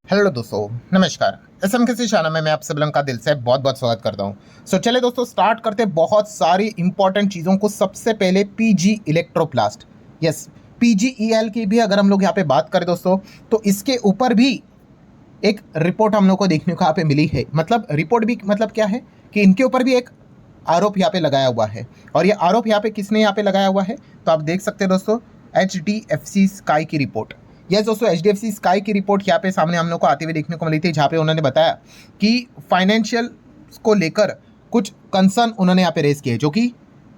Hello दोस्तों, नमस्कार। SMKC channel में मैं आप सब लोगों का दिल से बहुत बहुत स्वागत करता हूं। चलिए दोस्तों, स्टार्ट करते बहुत सारी इंपॉर्टेंट चीज़ों को। सबसे पहले पीजी इलेक्ट्रोप्लास्ट, यस, PGEL की भी अगर हम लोग यहाँ पे बात करें दोस्तों, तो इसके ऊपर भी एक रिपोर्ट हम लोग को देखने को यहाँ पे मिली है। मतलब रिपोर्ट भी मतलब क्या है कि इनके ऊपर भी एक आरोप यहाँ पे लगाया हुआ है। और ये आरोप यहाँ पे किसने यहाँ पे लगाया हुआ है, तो आप देख सकते हैं दोस्तों, HDFC स्काई की रिपोर्ट। यस दोस्तों, HDFC स्काई की रिपोर्ट यहाँ पे सामने हम लोग को आते हुए देखने को मिली थी, जहाँ पे उन्होंने बताया कि फाइनेंशियल को लेकर कुछ कंसर्न उन्होंने यहाँ पे रेज किए, जो कि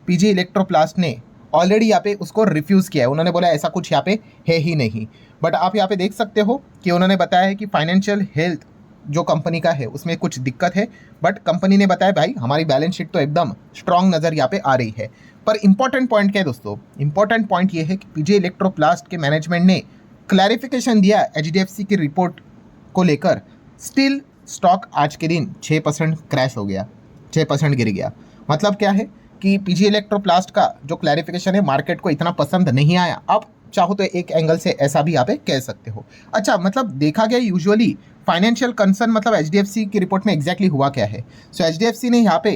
पीजी इलेक्ट्रोप्लास्ट ने ऑलरेडी यहाँ पे उसको रिफ्यूज़ किया है। उन्होंने बोला ऐसा कुछ यहाँ पे है ही नहीं। बट आप यहाँ पे देख सकते हो कि उन्होंने बताया है कि फाइनेंशियल हेल्थ जो कंपनी का है उसमें कुछ दिक्कत है। बट कंपनी ने बताया भाई हमारी बैलेंस शीट तो एकदम स्ट्रांग नज़र यहाँ पे आ रही है। पर इंपॉर्टेंट पॉइंट क्या है दोस्तों, इंपॉर्टेंट पॉइंट ये है कि पीजी इलेक्ट्रोप्लास्ट के मैनेजमेंट ने क्लैरिफिकेशन दिया HDFC की रिपोर्ट को लेकर। स्टिल स्टॉक आज के दिन 6% क्रैश हो गया, 6% गिर गया। मतलब क्या है कि पीजी इलेक्ट्रोप्लास्ट का जो क्लैरिफिकेशन है मार्केट को इतना पसंद नहीं आया। आप चाहो तो एक एंगल से ऐसा भी यहाँ पे कह सकते हो। अच्छा, मतलब देखा गया यूजुअली फाइनेंशियल कंसर्न मतलब HDFC की रिपोर्ट में एग्जैक्टली हुआ क्या है। सो HDFC ने यहाँ पे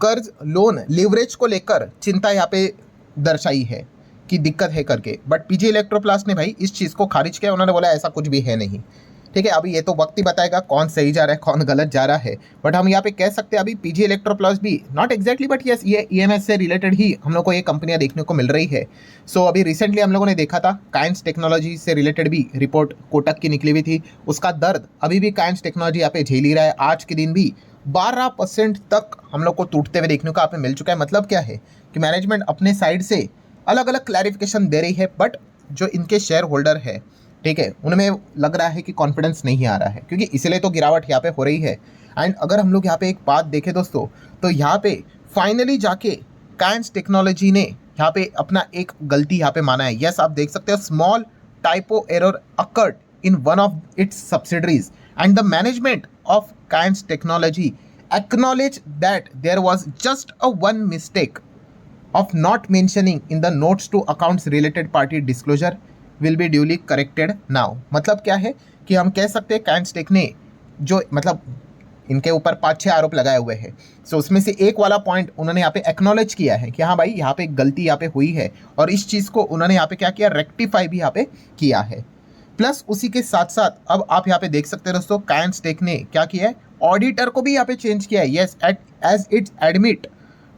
कर्ज, लोन, लिवरेज को लेकर चिंता यहाँ पे दर्शाई है कि दिक्कत है करके। बट पीजी इलेक्ट्रोप्लास्ट ने भाई इस चीज़ को खारिज किया। उन्होंने बोला ऐसा कुछ भी है नहीं। ठीक है, अभी ये तो वक्त ही बताएगा कौन सही जा रहा है कौन गलत जा रहा है। बट हम यहाँ पे कह सकते हैं अभी पीजी इलेक्ट्रोप्लास्ट भी नॉट एग्जैक्टली बट यस, ये EMS से रिलेटेड ही हम लोग को ये कंपनियां देखने को मिल रही है। सो अभी रिसेंटली हम लोगों ने देखा था काइंस टेक्नोलॉजी से रिलेटेड भी रिपोर्ट कोटक की निकली हुई थी। उसका दर्द अभी भी काइंस टेक्नोलॉजी यहाँ पे झेल ही रहा है। आज के दिन भी 12% तक हम लोग को टूटते हुए देखने को यहाँ पे मिल चुका है। मतलब क्या है कि मैनेजमेंट अपने साइड से अलग अलग क्लैरिफिकेशन दे रही है, बट जो इनके शेयर होल्डर है, ठीक है, उनमें लग रहा है कि कॉन्फिडेंस नहीं आ रहा है, क्योंकि इसलिए तो गिरावट यहाँ पे हो रही है। एंड अगर हम लोग यहाँ पे एक बात देखें दोस्तों, तो यहाँ पे फाइनली जाके काइंस टेक्नोलॉजी ने यहाँ पे अपना एक गलती यहाँ पे माना है। यस, आप देख सकते हो small typo error occurred in one of its subsidiaries and the management of coins technology acknowledge that there was just a one mistake of not mentioning in the notes to accounts related party disclosure will be duly corrected now। मतलब क्या है कि हम कह सकते हैं coins take ने जो मतलब इनके ऊपर 5-6 आरोप लगाए हुए हैं, सो उसमें से एक वाला पॉइंट उन्होंने यहाँ पे एक्नॉलेज किया है कि हाँ भाई यहाँ पे एक गलती यहाँ पे हुई है, और इस चीज़ को उन्होंने यहाँ पे क्या किया, रेक्टिफाई भी यहाँ पे किया है। प्लस उसी के साथ साथ अब आप यहाँ पे देख सकते हैं दोस्तों, काइंस टेक ने क्या किया है, ऑडिटर को भी यहाँ पे चेंज किया है। Yes, as it's admit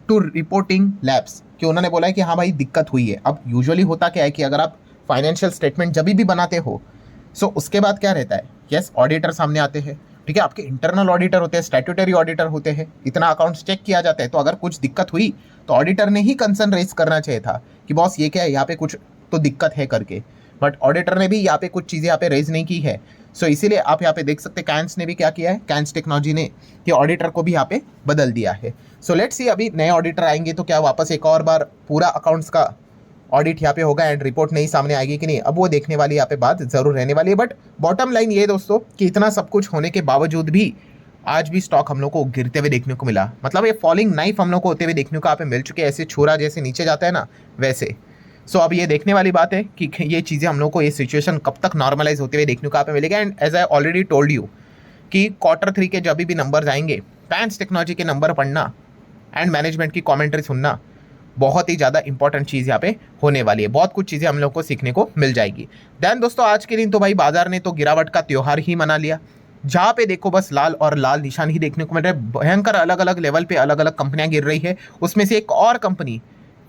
to reporting labs, कि उन्होंने बोला है कि हाँ भाई दिक्कत हुई है। अब यूजुअली होता क्या है कि अगर आप फाइनेंशियल स्टेटमेंट जब भी बनाते हो, सो उसके बाद क्या रहता है, यस, ऑडिटर सामने आते हैं, ठीक है, आपके इंटरनल ऑडिटर होते हैं, स्टैट्यूटरी ऑडिटर होते हैं, इतना अकाउंट्स चेक किया जाता है। तो अगर कुछ दिक्कत हुई तो ऑडिटर ने ही कंसर्न रेज करना चाहिए था कि बॉस ये क्या है, यहाँ पे कुछ तो दिक्कत है करके। बट ऑडिटर ने भी यहाँ पे कुछ चीज़ें यहाँ पे रेज नहीं की है। सो इसीलिए आप यहाँ पे देख सकते हैं काइंस ने भी क्या किया है, काइंस टेक्नोलॉजी ने कि ऑडिटर को भी यहाँ पे बदल दिया है। सो लेट्स सी अभी नए ऑडिटर आएंगे तो क्या वापस एक और बार पूरा अकाउंट्स का ऑडिट यहाँ पे होगा एंड रिपोर्ट नहीं सामने आएगी कि नहीं, अब वो देखने वाली यहाँ पे बात जरूर रहने वाली है। बट बॉटम लाइन ये दोस्तों कि इतना सब कुछ होने के बावजूद भी आज भी स्टॉक हम लोग को गिरते हुए देखने को मिला। मतलब ये फॉलिंग नाइफ हम लोग को होते हुए देखने को यहाँ पे मिल चुके हैं, ऐसे छुरा जैसे नीचे जाता है ना वैसे। सो अब ये देखने वाली बात है कि ये चीज़ें हम लोग को, ये सिचुएशन कब तक नॉर्मलाइज होते हुए देखने को यहाँ पे मिलेगा। And as I already told you कि Q3 के जब भी नंबर्स आएंगे, काइंस टेक्नोलॉजी के नंबर पढ़ना एंड मैनेजमेंट की कमेंट्री सुनना बहुत ही ज़्यादा इंपॉर्टेंट चीज़ यहाँ पे होने वाली है। बहुत कुछ चीज़ें हम लोग को सीखने को मिल जाएगी। देन दोस्तों आज के दिन तो भाई बाजार ने तो गिरावट का त्यौहार ही मना लिया। जहाँ पे देखो बस लाल और लाल निशान ही देखने को मिल रहा है। भयंकर अलग अलग लेवल पे अलग अलग कंपनियां गिर रही है। उसमें से एक और company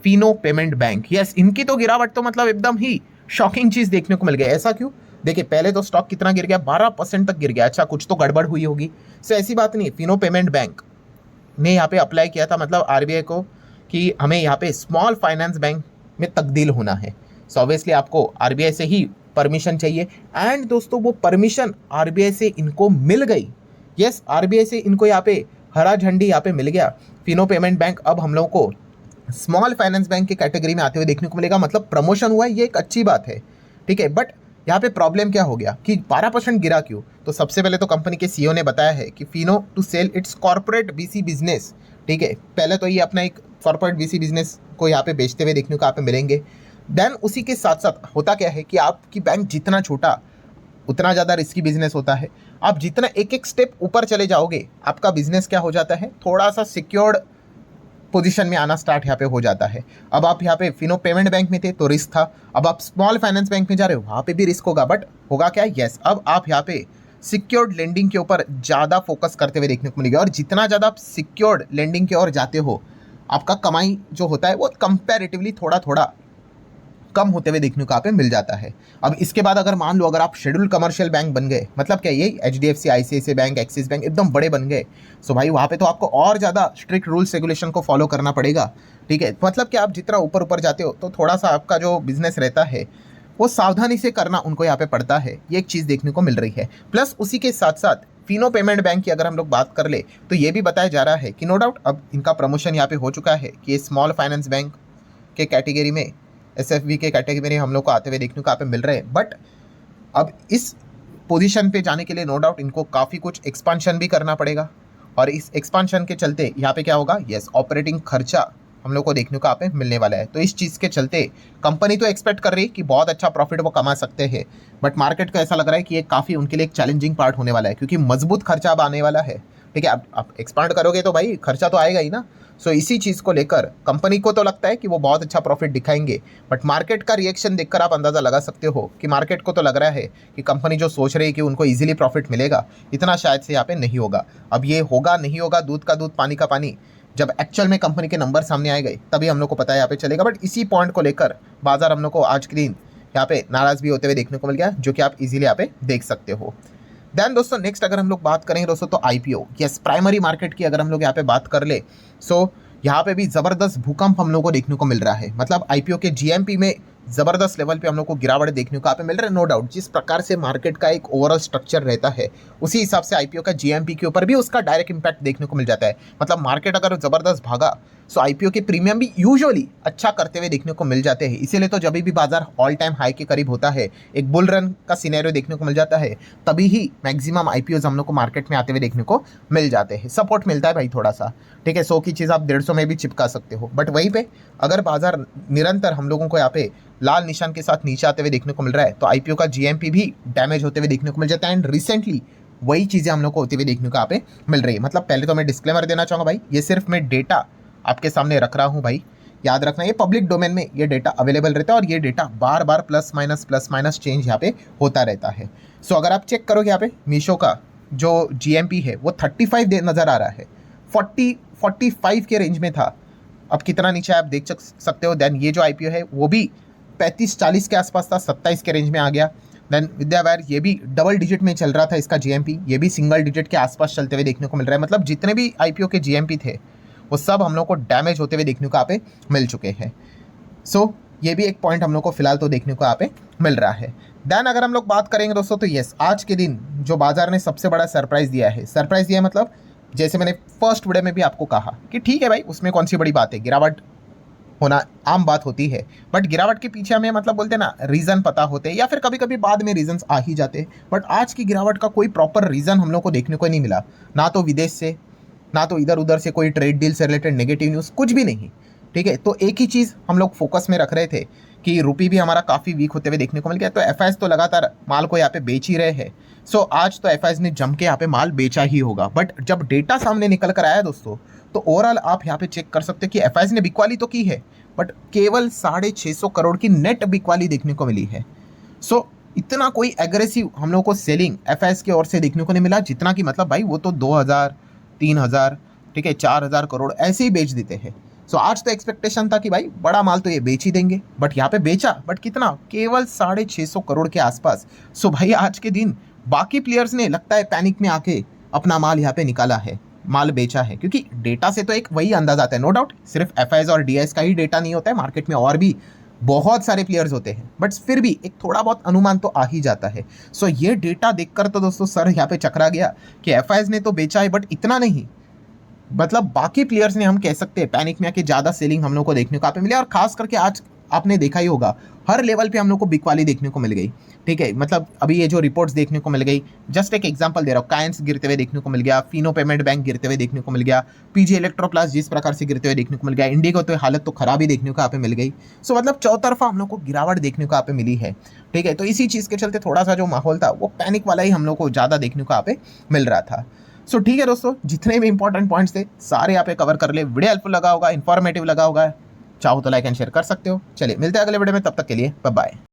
Fino payment bank, yes, इनकी तो गिरावट तो मतलब एकदम ही शॉकिंग चीज़ देखने को मिल गया। ऐसा क्यों, देखिए पहले तो स्टॉक कितना गिर गया, 12% तक गिर गया। अच्छा, कुछ तो गड़बड़ हुई होगी। सो ऐसी बात नहीं, फिनो पेमेंट बैंक ने यहाँ पे अप्लाई किया था मतलब RBI को कि हमें यहाँ पे स्मॉल फाइनेंस बैंक में तब्दील होना है। सो ऑब्वियसली आपको RBI से ही परमिशन चाहिए। एंड दोस्तों वो परमिशन RBI से इनको मिल गई। यस, RBI से इनको यहाँ पे हरा झंडी यहाँ पे मिल गया। फिनो पेमेंट बैंक अब हम लोग को स्मॉल फाइनेंस बैंक की कैटेगरी में आते हुए देखने को मिलेगा। मतलब प्रमोशन हुआ है, ये एक अच्छी बात है, ठीक है। बट यहाँ पे प्रॉब्लम क्या हो गया कि 12% गिरा क्यों, तो सबसे पहले तो कंपनी के CEO ने बताया है कि Fino to sell its corporate VC business, ठीक है। पहले तो ये अपना एक कॉर्पोरेट VC बिजनेस को यहाँ पे बेचते हुए देखने को यहाँ पे मिलेंगे। देन उसी के साथ साथ होता क्या है कि आपकी बैंक जितना छोटा उतना ज़्यादा रिस्की बिजनेस होता है। आप जितना एक एक स्टेप ऊपर चले जाओगे आपका बिजनेस क्या हो जाता है, थोड़ा सा सिक्योर्ड पोजीशन में आना स्टार्ट यहाँ पे हो जाता है। अब आप यहाँ पे फिनो पेमेंट बैंक में थे तो रिस्क था, अब आप स्मॉल फाइनेंस बैंक में जा रहे हो वहाँ पे भी रिस्क होगा, बट होगा क्या, यस अब आप यहाँ पे सिक्योर्ड लेंडिंग के ऊपर ज़्यादा फोकस करते हुए देखने को मिलेगा। और जितना ज़्यादा आप सिक्योर्ड लेंडिंग की ओर जाते हो आपका कमाई जो होता है वो कंपैरेटिवली थोड़ा थोड़ा कम होते हुए देखने को यहाँ पे मिल जाता है। अब इसके बाद अगर मान लो अगर आप शेड्यूल कमर्शियल बैंक बन गए, मतलब क्या यही HDFC, ICICI bank, axis bank एकदम बड़े बन गए, सो भाई वहाँ पे तो आपको और ज़्यादा स्ट्रिक्ट रूल्स रेगुलेशन को फॉलो करना पड़ेगा। ठीक है, मतलब कि आप जितना ऊपर ऊपर जाते हो तो थोड़ा सा आपका जो बिजनेस रहता है वो सावधानी से करना उनको यहाँ पे पड़ता है, ये एक चीज़ देखने को मिल रही है। प्लस उसी के साथ साथ फिनो पेमेंट बैंक की अगर हम लोग बात कर ले तो ये भी बताया जा रहा है कि नो डाउट अब इनका प्रमोशन यहाँ पे हो चुका है कि ये स्मॉल फाइनेंस बैंक के कैटेगरी में, SFB के कैटेगरी में हम लोग को आते हुए देखने को यहाँ पे मिल रहे हैं। बट अब इस पोजीशन पे जाने के लिए नो डाउट इनको काफ़ी कुछ एक्सपांशन भी करना पड़ेगा, और इस एक्सपांशन के चलते यहाँ पे क्या होगा, यस ऑपरेटिंग खर्चा हम लोग को देखने को यहाँ पे मिलने वाला है। तो इस चीज़ के चलते कंपनी तो एक्सपेक्ट कर रही है कि बहुत अच्छा प्रॉफिट वो कमा सकते हैं, बट मार्केट को ऐसा लग रहा है कि ये काफ़ी उनके लिए एक चैलेंजिंग पार्ट होने वाला है, क्योंकि मजबूत खर्चा अब आने वाला है। ठीक है, आप एक्सपांड करोगे तो भाई खर्चा तो आएगा ही ना। सो इसी चीज़ को लेकर कंपनी को तो लगता है कि वो बहुत अच्छा प्रॉफिट दिखाएंगे, बट मार्केट का रिएक्शन देखकर आप अंदाज़ा लगा सकते हो कि मार्केट को तो लग रहा है कि कंपनी जो सोच रही है कि उनको इजीली प्रॉफिट मिलेगा, इतना शायद से यहाँ पे नहीं होगा। अब ये होगा नहीं होगा, दूध का दूध पानी का पानी, जब एक्चुअल में कंपनी के नंबर सामने आए गए तभी हम लोग को पता है यहाँ पे चलेगा। बट इसी पॉइंट को लेकर बाजार हम लोग को आज के दिन यहाँ पे नाराज़ भी होते हुए देखने को मिल गया, जो कि आप इजीली यहाँ पे देख सकते हो। देन दोस्तों नेक्स्ट अगर हम लोग बात करेंगे दोस्तों तो IPO, यस प्राइमरी मार्केट की अगर हम लोग यहाँ पे बात कर ले, सो यहाँ पे भी ज़बरदस्त भूकंप हम लोग को देखने को मिल रहा है। मतलब IPO के GMP में ज़बरदस्त लेवल पे हम लोग को गिरावट देखने को यहाँ पे मिल रहा है। नो डाउट जिस प्रकार से मार्केट का एक ओवरऑल स्ट्रक्चर रहता है उसी हिसाब से IPO का GMP के ऊपर भी उसका डायरेक्ट इम्पैक्ट देखने को मिल जाता है। मतलब मार्केट अगर ज़बरदस्त भागा सो IPO के प्रीमियम भी यूजुअली अच्छा करते हुए देखने को मिल जाते हैं। इसीलिए तो जब भी बाजार ऑल टाइम हाई के करीब होता है, एक बुल रन का सिनेरियो देखने को मिल जाता है, तभी ही मैक्सिमम IPOs हम लोग को मार्केट में आते हुए देखने को मिल जाते हैं। सपोर्ट मिलता है भाई थोड़ा सा, ठीक है, 100 की चीज़ आप 150 में भी चिपका सकते हो। बट वहीं पे अगर बाजार निरंतर हम लोगों को यहाँ पे लाल निशान के साथ नीचे आते हुए देखने को मिल रहा है तो IPO का GMP भी डैमेज होते हुए देखने को मिल जाता है। एंड रिसेंटली वही चीज़ें हम लोग को होते हुए देखने को यहाँ पे मिल रही है। मतलब पहले तो मैं डिस्क्लेमर देना चाहूँगा भाई, ये सिर्फ मैं डेटा आपके सामने रख रहा हूँ भाई, याद रखना ये पब्लिक डोमेन में ये डेटा अवेलेबल रहता है और ये डेटा बार बार प्लस माइनस चेंज यहाँ पे होता रहता है। सो अगर आप चेक करोगे यहाँ पे मीशो का जो GMP है वो 35 नज़र आ रहा है, 45 के रेंज में था, अब कितना नीचे आप देख सकते हो। देन ये जो IPO है वो भी 35-40 के आसपास था, 27 के रेंज में आ गया। देन विद्यावायर ये भी डबल डिजिट में चल रहा था, इसका GMP ये भी सिंगल डिजिट के आसपास चलते हुए देखने को मिल रहा है। मतलब जितने भी IPO के GMP थे वो सब हम लोग को डैमेज होते हुए देखने को यहाँ पे मिल चुके हैं। सो ये भी एक पॉइंट हम लोग को फिलहाल तो देखने को यहाँ पे मिल रहा है। देन अगर हम लोग बात करेंगे दोस्तों तो यस आज के दिन जो बाजार ने सबसे बड़ा सरप्राइज़ दिया है, मतलब जैसे मैंने फर्स्ट वीडियो में भी आपको कहा कि ठीक है भाई उसमें कौन सी बड़ी बात है, गिरावट होना आम बात होती है, बट गिरावट के पीछे हमें मतलब बोलते हैं ना रीज़न पता होते हैं या फिर कभी कभी बाद में रीजंस आ ही जाते हैं। बट आज की गिरावट का कोई प्रॉपर रीज़न हम लोग को देखने को नहीं मिला, ना तो विदेश से ना तो इधर उधर से कोई ट्रेड डील से रिलेटेड नेगेटिव न्यूज़, कुछ भी नहीं। ठीक है, तो एक ही चीज़ हम लोग फोकस में रख रहे थे कि रुपी भी हमारा काफ़ी वीक होते हुए देखने को मिल गया, तो FIs तो लगातार माल को यहाँ पे बेच ही रहे हैं। सो आज तो FIs ने जम के यहाँ पे माल बेचा ही होगा। बट जब डेटा सामने निकल कर आया दोस्तों तो ओवरऑल आप यहाँ पे चेक कर सकते हो कि FIs ने बिकवाली तो की है बट केवल 650 करोड़ की नेट बिकवाली देखने को मिली है। सो इतना कोई एग्रेसिव हम लोग को सेलिंग FIs की ओर से देखने को नहीं मिला, जितना कि मतलब भाई वो तो 2000 3000 ठीक है 4000 करोड़ ऐसे ही बेच देते हैं। सो आज तो एक्सपेक्टेशन था कि भाई बड़ा माल तो ये बेच ही देंगे, बट यहाँ पे बेचा बट कितना, केवल 650 करोड़ के आसपास। सो भाई आज के दिन बाकी प्लेयर्स ने लगता है पैनिक में आके अपना माल यहाँ पे निकाला है, माल बेचा है, क्योंकि डेटा से तो एक वही अंदाज आता है। नो डाउट सिर्फ FIs और DIs का ही डेटा नहीं होता है, मार्केट में और भी बहुत सारे प्लेयर्स होते हैं, बट फिर भी एक थोड़ा बहुत अनुमान तो आ ही जाता है। सो ये डेटा देखकर तो दोस्तों सर यहाँ पे चकरा गया कि FIs ने तो बेचा है बट इतना नहीं, मतलब बाकी प्लेयर्स ने हम कह सकते हैं पैनिक में आके ज़्यादा सेलिंग हम लोग को देखने को यहाँ पे मिले। और खास करके आज आपने देखा ही होगा हर लेवल पे हम लोग को बिग वाली देखने को मिल गई। ठीक है, मतलब अभी ये जो रिपोर्ट्स देखने को मिल गई, जस्ट एक एग्जांपल दे रहा हूँ, काइंस गिरते हुए देखने को मिल गया, फिनो पेमेंट बैंक गिरते हुए देखने को मिल गया, पीजी इलेक्ट्रोप्लास्ट जिस प्रकार से गिरते हुए देखने को मिल गया, इंडिगो तो हालत तो खराब ही देखने को यहाँ पे मिल गई। सो मतलब चौतरफा हम लोग को गिरावट देखने को यहाँ पे मिली है। ठीक है, तो इसी चीज़ के चलते थोड़ा सा जो माहौल था वो पैनिक वाला ही हम लोग को ज़्यादा देखने को यहाँ पे मिल रहा था। सो ठीक है दोस्तों, जितने भी इंपॉर्टेंट पॉइंट्स थे सारे यहाँ पे कवर कर ले। वीडियो हेल्पफुल लगा होगा, इन्फॉर्मेटिव लगा होगा, चाहो तो लाइक एंड शेयर कर सकते हो। चलिए मिलते हैं अगले वीडियो में, तब तक के लिए बाय बाय।